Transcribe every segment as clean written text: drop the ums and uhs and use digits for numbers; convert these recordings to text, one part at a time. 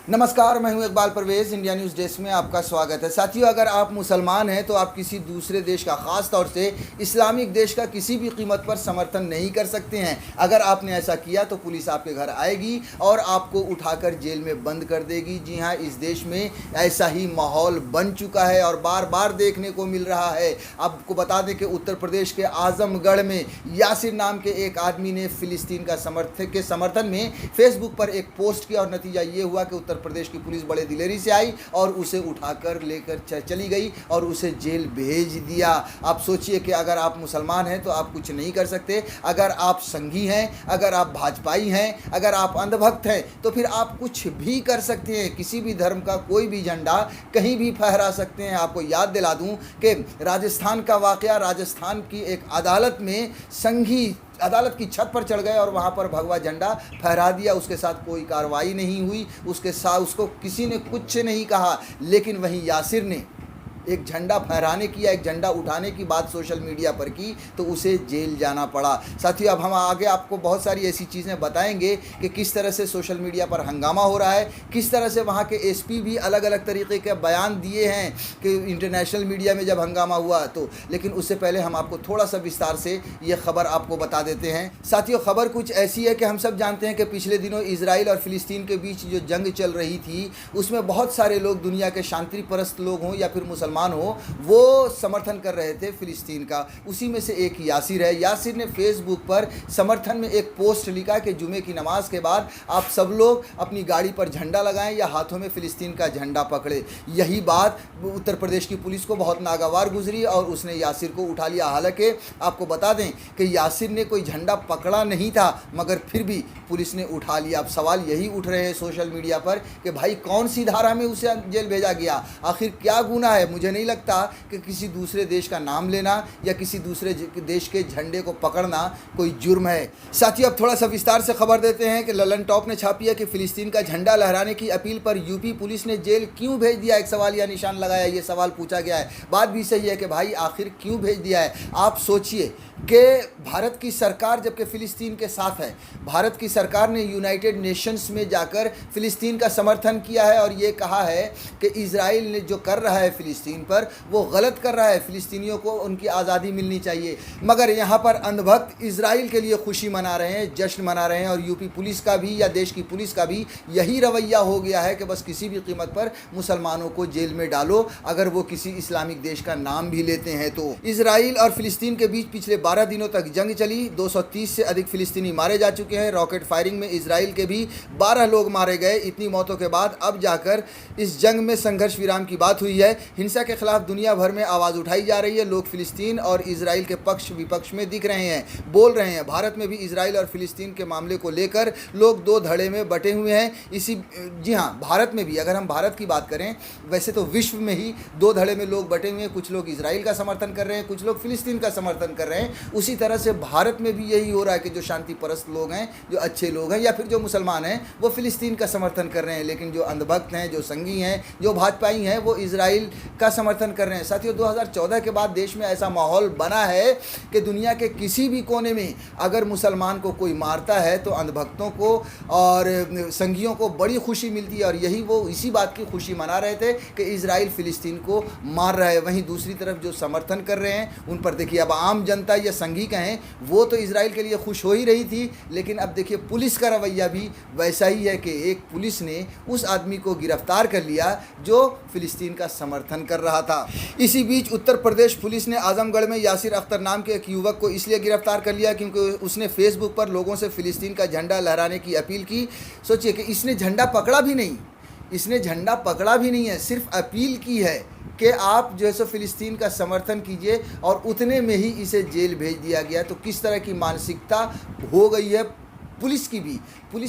नमस्कार, मैं हूं Iqbal Parvez. India news desk में आपका स्वागत है। साथियों, अगर आप मुसलमान हैं तो आप किसी दूसरे देश का, ख़ास तौर से इस्लामिक देश का किसी भी कीमत पर समर्थन नहीं कर सकते हैं। अगर आपने ऐसा किया तो पुलिस आपके घर आएगी और आपको उठाकर जेल में बंद कर देगी। जी हाँ, इस देश में ऐसा ही माहौल बन चुका है और बार बार देखने को मिल रहा है। आपको बता दें कि उत्तर प्रदेश के आज़मगढ़ में यासिर नाम के एक आदमी ने फ़िलिस्तीन का समर्थन में फेसबुक पर एक पोस्ट किया और नतीजा ये हुआ कि उत्तर प्रदेश की पुलिस बड़े दिलेरी से आई और उसे उठाकर लेकर चली गई और उसे जेल भेज दिया। आप सोचिए कि अगर आप मुसलमान हैं तो आप कुछ नहीं कर सकते, अगर आप संघी हैं, अगर आप भाजपाई हैं, अगर आप अंधभक्त हैं तो फिर आप कुछ भी कर सकते हैं। किसी भी धर्म का कोई भी झंडा कहीं भी फहरा सकते हैं। आपको याद दिला दूं कि राजस्थान का वाक़या, राजस्थान की एक अदालत में संघी अदालत की छत पर चढ़ गए और वहाँ पर भगवा झंडा फहरा दिया। उसके साथ कोई कार्रवाई नहीं हुई, उसको किसी ने कुछ नहीं कहा। लेकिन वहीं यासिर ने एक झंडा फहराने की या एक झंडा उठाने की बात सोशल मीडिया पर की तो उसे जेल जाना पड़ा। साथियों, अब हम आगे आपको बहुत सारी ऐसी चीज़ें बताएंगे कि किस तरह से सोशल मीडिया पर हंगामा हो रहा है, किस तरह से वहाँ के एसपी भी अलग अलग तरीके के बयान दिए हैं कि इंटरनेशनल मीडिया में जब हंगामा हुआ तो। लेकिन उससे पहले हम आपको थोड़ा सा विस्तार से ये खबर आपको बता देते हैं। साथियों, खबर कुछ ऐसी है कि हम सब जानते हैं कि पिछले दिनों इजराइल और फ़िलिस्तीन के बीच जो जंग चल रही थी उसमें बहुत सारे लोग, दुनिया के शांति परस्त लोग हों या फिर मुसलमान हो, वो समर्थन कर रहे थे फ़िलिस्तीन का। उसी में से एक यासिर है। यासिर ने फेसबुक पर समर्थन में एक पोस्ट लिखा कि जुमे की नमाज के बाद आप सब लोग अपनी गाड़ी पर झंडा लगाएं या हाथों में फ़िलिस्तीन का झंडा पकड़े। यही बात उत्तर प्रदेश की पुलिस को बहुत नागवार गुजरी और उसने यासिर को उठा लिया। हालांकि आपको बता दें कि यासिर ने कोई झंडा पकड़ा नहीं था, मगर फिर भी पुलिस ने उठा लिया। अब सवाल यही उठ रहे हैं सोशल मीडिया पर कि भाई कौन सी धारा में उसे जेल भेजा गया, आखिर क्या गुनाह है। मुझे नहीं लगता कि किसी दूसरे देश का नाम लेना या किसी दूसरे देश के झंडे को पकड़ना कोई जुर्म है। साथियों, अब थोड़ा सा विस्तार से खबर देते हैं कि ललन टॉप ने छापी है कि फ़िलिस्तीन का झंडा लहराने की अपील पर यूपी पुलिस ने जेल क्यों भेज दिया, एक सवाल या निशान लगाया। ये सवाल पूछा गया है। बात भी सही है कि भाई आखिर क्यों भेज दिया है। आप सोचिए कि भारत की सरकार जबकि फ़िलिस्तीन के साथ है, भारत की सरकार ने यूनाइटेड नेशंस में जाकर फ़िलिस्तीन का समर्थन किया है और ये कहा है कि इजराइल ने जो कर रहा है फ़िलिस्तीन पर वो गलत कर रहा है, फ़िलिस्तीनियों को उनकी आज़ादी मिलनी चाहिए। मगर यहाँ पर अंधभक्त इजराइल के लिए खुशी मना रहे हैं, जश्न मना रहे हैं और यूपी पुलिस का भी या देश की पुलिस का भी यही रवैया हो गया है कि बस किसी भी कीमत पर मुसलमानों को जेल में डालो, अगर वो किसी इस्लामिक देश का नाम भी लेते हैं तो। इजराइल और फ़िलिस्तीन के बीच पिछले 12 दिनों तक जंग चली। 230 से अधिक फ़िलिस्तीनी मारे जा चुके हैं। रॉकेट फायरिंग में इजराइल के भी 12 लोग मारे गए। इतनी मौतों के बाद अब जाकर इस जंग में संघर्ष विराम की बात हुई है। हिंसा के खिलाफ दुनिया भर में आवाज़ उठाई जा रही है। लोग फ़िलिस्तीन और इजराइल के पक्ष विपक्ष में दिख रहे हैं, बोल रहे हैं। भारत में भी इजराइल और फ़िलिस्तीन के मामले को लेकर लोग दो धड़े में बटे हुए हैं। जी हाँ, भारत में भी, अगर हम भारत की बात करें, वैसे तो विश्व में ही दो धड़े में लोग बटे हुए हैं। कुछ लोग इजराइल का समर्थन कर रहे हैं, कुछ लोग फ़िलिस्तीन का समर्थन कर रहे हैं। उसी तरह से भारत में भी यही हो रहा है कि जो शांति परस्त लोग हैं, जो अच्छे लोग हैं या फिर जो मुसलमान हैं, वो फ़िलिस्तीन का समर्थन कर रहे हैं। लेकिन जो अंधभक्त हैं, जो संघी हैं, जो भाजपाई हैं, वो इजराइल का समर्थन कर रहे हैं। साथियों, 2014 के बाद देश में ऐसा माहौल बना है कि दुनिया के किसी भी कोने में अगर मुसलमान को कोई मारता है तो अंधभक्तों को और संघियों को बड़ी खुशी मिलती है और यही वो इसी बात की खुशी मना रहे थे कि इजराइल फ़िलिस्तीन को मार रहा है। वहीं दूसरी तरफ जो समर्थन कर रहे हैं उन पर देखिए, अब आम जनता या संघी कहें, वो तो इजराइल के लिए खुश हो ही रही थी। लेकिन अब देखिए पुलिस का रवैया भी वैसा ही है कि एक पुलिस ने उस आदमी को गिरफ्तार कर लिया जो फ़िलिस्तीन का समर्थन कर रहा था। इसी बीच उत्तर प्रदेश पुलिस ने आजमगढ़ में यासिर अख्तर नाम के एक युवक को इसलिए गिरफ्तार कर लिया क्योंकि उसने फेसबुक पर लोगों से फ़िलिस्तीन का झंडा लहराने की अपील की। सोचिए कि इसने झंडा पकड़ा भी नहीं, इसने झंडा पकड़ा भी नहीं है, सिर्फ अपील की है कि आप जो है सो फ़िलिस्तीन का समर्थन कीजिए और उतने में ही इसे जेल भेज दिया गया। तो किस तरह की मानसिकता हो गई है पुलिस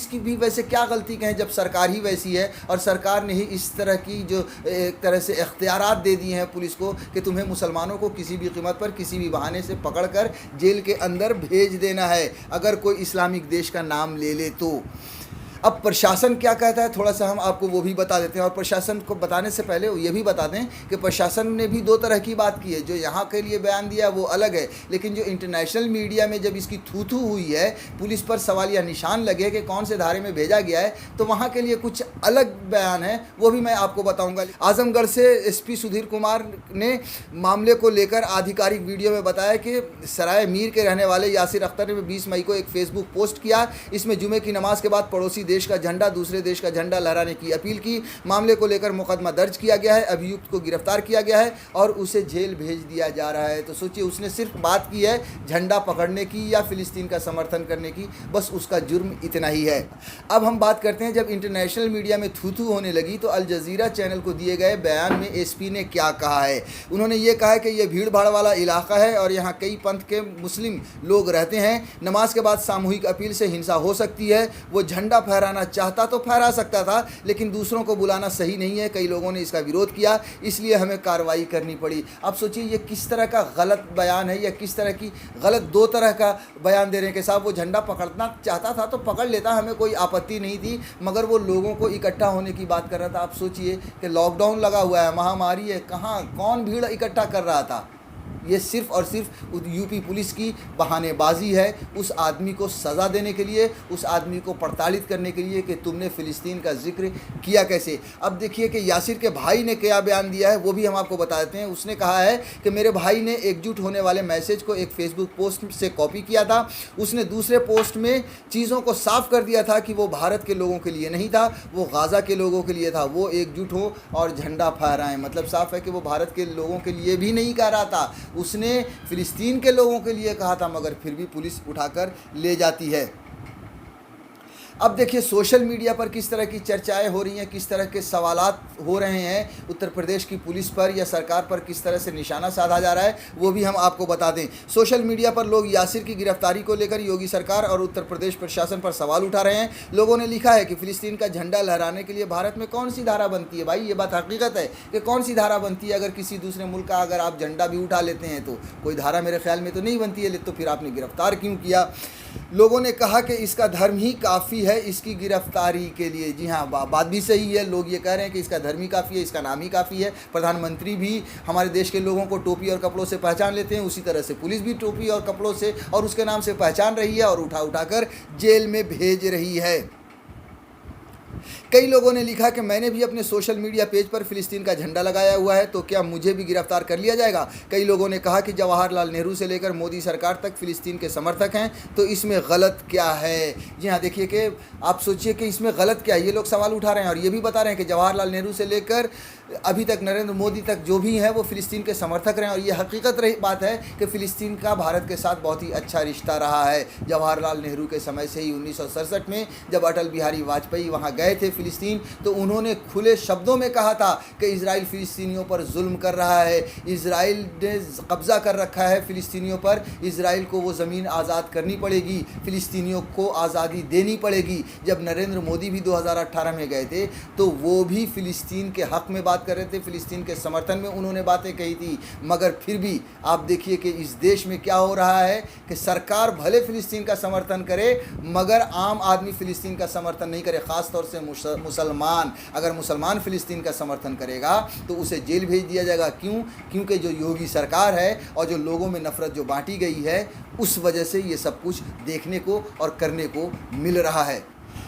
की भी वैसे क्या गलती कहें जब सरकार ही वैसी है और सरकार ने ही इस तरह की जो एक तरह से इख्तियारात दे दिए हैं पुलिस को कि तुम्हें मुसलमानों को किसी भी कीमत पर किसी भी बहाने से पकड़कर जेल के अंदर भेज देना है अगर कोई इस्लामिक देश का नाम ले ले तो। अब प्रशासन क्या कहता है थोड़ा सा हम आपको वो भी बता देते हैं, और प्रशासन को बताने से पहले ये भी बता दें कि प्रशासन ने भी दो तरह की बात की है। जो यहाँ के लिए बयान दिया वो अलग है, लेकिन जो इंटरनेशनल मीडिया में जब इसकी थू हुई है, पुलिस पर सवाल या निशान लगे कि कौन से धारे में भेजा गया है, तो वहाँ के लिए कुछ अलग बयान है, वो भी मैं आपको बताऊँगा। आजमगढ़ से एसपी सुधीर कुमार ने मामले को लेकर आधिकारिक वीडियो में बताया कि सराय मीर के रहने वाले यासिर अख्तर ने 20 मई को एक फेसबुक पोस्ट किया। इसमें जुमे की नमाज के बाद पड़ोसी देश का झंडा दूसरे देश का झंडा लहराने की अपील की। मामले को लेकर मुकदमा दर्ज किया गया है, अभियुक्त को गिरफ्तार किया गया है और उसे जेल भेज दिया जा रहा है। तो सोचिए, उसने सिर्फ बात की है झंडा पकड़ने की या फिलिस्तीन का समर्थन करने की, बस उसका जुर्म इतना ही है। अब हम बात करते हैं, जब इंटरनेशनल मीडिया में थू होने लगी तो अल जजीरा चैनल को दिए गए बयान में एसपी ने क्या कहा है। उन्होंने ये कहा है कि यह भीड़ भाड़ वाला इलाका है और यहाँ कई पंथ के मुस्लिम लोग रहते हैं। नमाज के बाद सामूहिक अपील से हिंसा हो सकती है। वो झंडा फहराना चाहता तो फहरा सकता था, लेकिन दूसरों को बुलाना सही नहीं है। कई लोगों ने इसका विरोध किया, इसलिए हमें कार्रवाई करनी पड़ी। अब सोचिए ये किस तरह का गलत बयान है, या किस तरह की गलत दो तरह का बयान दे रहे हैं कि साहब वो झंडा पकड़ना चाहता था तो पकड़ लेता, हमें कोई आपत्ति नहीं थी, मगर वो लोगों को इकट्ठा होने की बात कर रहा था। आप सोचिए कि लॉकडाउन लगा हुआ है, महामारी है, कहाँ कौन भीड़ इकट्ठा कर रहा था। ये सिर्फ और सिर्फ यूपी पुलिस की बहानेबाजी है, उस आदमी को सज़ा देने के लिए, उस आदमी को प्रताड़ित करने के लिए कि तुमने फ़िलिस्तीन का जिक्र किया कैसे। अब देखिए कि यासिर के भाई ने क्या बयान दिया है, वो भी हम आपको बता देते हैं। उसने कहा है कि मेरे भाई ने एकजुट होने वाले मैसेज को एक फेसबुक पोस्ट से कॉपी किया था। उसने दूसरे पोस्ट में चीज़ों को साफ कर दिया था कि वो भारत के लोगों के लिए नहीं था, वो गाज़ा के लोगों के लिए था। वो एकजुट हो और झंडा फहराएं, मतलब साफ है कि वो भारत के लोगों के लिए भी नहीं कह रहा था, उसने फिलिस्तीन के लोगों के लिए कहा था, मगर फिर भी पुलिस उठाकर ले जाती है। अब देखिए सोशल मीडिया पर किस तरह की चर्चाएं हो रही हैं, किस तरह के सवालात हो रहे हैं। उत्तर प्रदेश की पुलिस पर या सरकार पर किस तरह से निशाना साधा जा रहा है, वो भी हम आपको बता दें। सोशल मीडिया पर लोग यासिर की गिरफ्तारी को लेकर योगी सरकार और उत्तर प्रदेश प्रशासन पर सवाल उठा रहे हैं। लोगों ने लिखा है कि फ़िलिस्तीन का झंडा लहराने के लिए भारत में कौन सी धारा बनती है। भाई ये बात हकीकत है कि कौन सी धारा बनती है। अगर किसी दूसरे मुल्क का अगर आप झंडा भी उठा लेते हैं तो कोई धारा मेरे ख्याल में तो नहीं बनती है, तो फिर आपने गिरफ्तार क्यों किया। लोगों ने कहा कि इसका धर्म ही काफ़ी है इसकी गिरफ्तारी के लिए। जी हाँ, बात भी सही है। लोग ये कह रहे हैं कि इसका धर्म ही काफ़ी है, इसका नाम ही काफ़ी है। प्रधानमंत्री भी हमारे देश के लोगों को टोपी और कपड़ों से पहचान लेते हैं, उसी तरह से पुलिस भी टोपी और कपड़ों से और उसके नाम से पहचान रही है और उठा कर जेल में भेज रही है। कई लोगों ने लिखा कि मैंने भी अपने सोशल मीडिया पेज पर फ़िलिस्तीन का झंडा लगाया हुआ है, तो क्या मुझे भी गिरफ्तार कर लिया जाएगा। कई लोगों ने कहा कि जवाहरलाल नेहरू से लेकर मोदी सरकार तक फ़िलिस्तीन के समर्थक हैं, तो इसमें गलत क्या है। जी हाँ, देखिए कि आप सोचिए कि इसमें गलत क्या है, ये लोग सवाल उठा रहे हैं और ये भी बता रहे हैं कि जवाहरलाल नेहरू से लेकर अभी तक नरेंद्र मोदी तक जो भी हैं वो फ़िलिस्तीन के समर्थक रहे हैं। और ये हकीकत रही बात है कि फ़िलिस्तीन का भारत के साथ बहुत ही अच्छा रिश्ता रहा है। जवाहरलाल नेहरू के समय से ही 1967 में जब अटल बिहारी वाजपेयी वहाँ गए थे फ़िलिस्तीन, तो उन्होंने खुले शब्दों में कहा था कि इजराइल फ़िलिस्तीनियों पर जुल्म कर रहा है, इजराइल ने कब्ज़ा कर रखा है फ़िलिस्तीनियों पर, इजराइल को वो ज़मीन आज़ाद करनी पड़ेगी, फ़िलिस्तीनियों को आज़ादी देनी पड़ेगी। जब नरेंद्र मोदी भी 2018 में गए थे तो वो भी फ़िलिस्तीन के हक़ में बात कर रहे थे, फ़िलिस्तीन के समर्थन में उन्होंने बातें कही थी। मगर फिर भी आप देखिए कि इस देश में क्या हो रहा है कि सरकार भले फ़िलिस्तीन का समर्थन करे मगर आम आदमी फ़िलिस्तीन का समर्थन नहीं करे। ख़ास तौर से मुसलमान, अगर मुसलमान फ़िलिस्तीन का समर्थन करेगा तो उसे जेल भेज दिया जाएगा। क्यों? क्योंकि जो योगी सरकार है और जो लोगों में नफ़रत जो बांटी गई है, उस वजह से ये सब कुछ देखने को और करने को मिल रहा है।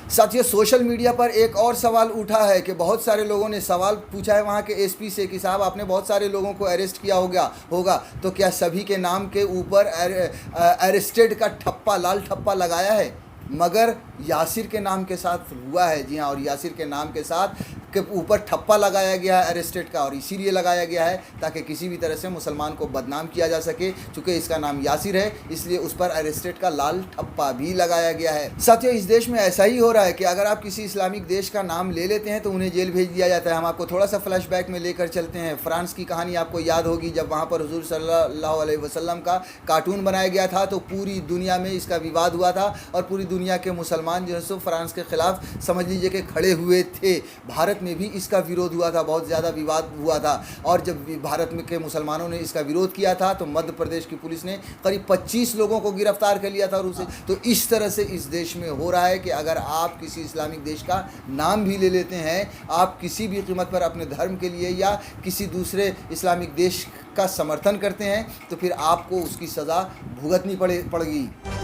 साथियों, सोशल मीडिया पर एक और सवाल उठा है कि बहुत सारे लोगों ने सवाल पूछा है वहाँ के एसपी से कि साहब आपने बहुत सारे लोगों को अरेस्ट किया होगा तो क्या सभी के नाम के ऊपर अरेस्टेड का ठप्पा, लाल ठप्पा लगाया है? मगर यासिर के नाम के साथ हुआ है। जी हाँ, और यासिर के नाम के साथ के ऊपर ठप्पा लगाया गया है अरेस्टेड का, और इसीलिए लगाया गया है ताकि किसी भी तरह से मुसलमान को बदनाम किया जा सके। चूँकि इसका नाम यासिर है इसलिए उस पर अरेस्टेड का लाल ठप्पा भी लगाया गया है। साथियों, इस देश में ऐसा ही हो रहा है कि अगर आप किसी इस्लामिक देश का नाम ले लेते हैं तो उन्हें जेल भेज दिया जाता है। हम आपको थोड़ा सा फ्लैशबैक में लेकर चलते हैं। फ्रांस की कहानी आपको याद होगी, जब वहाँ पर हुजूर सल्लल्लाहु अलैहि वसल्लम का कार्टून बनाया गया था तो पूरी दुनिया में इसका विवाद हुआ था और पूरी दुनिया के मुसलमान जो है सो फ्रांस के ख़िलाफ़ समझ लीजिए कि खड़े हुए थे। भारत में भी इसका विरोध हुआ था, बहुत ज़्यादा विवाद हुआ था। और जब भारत में के मुसलमानों ने इसका विरोध किया था तो मध्य प्रदेश की पुलिस ने करीब 25 लोगों को गिरफ्तार कर लिया था। और उसे तो इस तरह से इस देश में हो रहा है कि अगर आप किसी इस्लामिक देश का नाम भी ले लेते हैं, आप किसी भी कीमत पर अपने धर्म के लिए या किसी दूसरे इस्लामिक देश का समर्थन करते हैं, तो फिर आपको उसकी सज़ा भुगतनी पड़ेगी।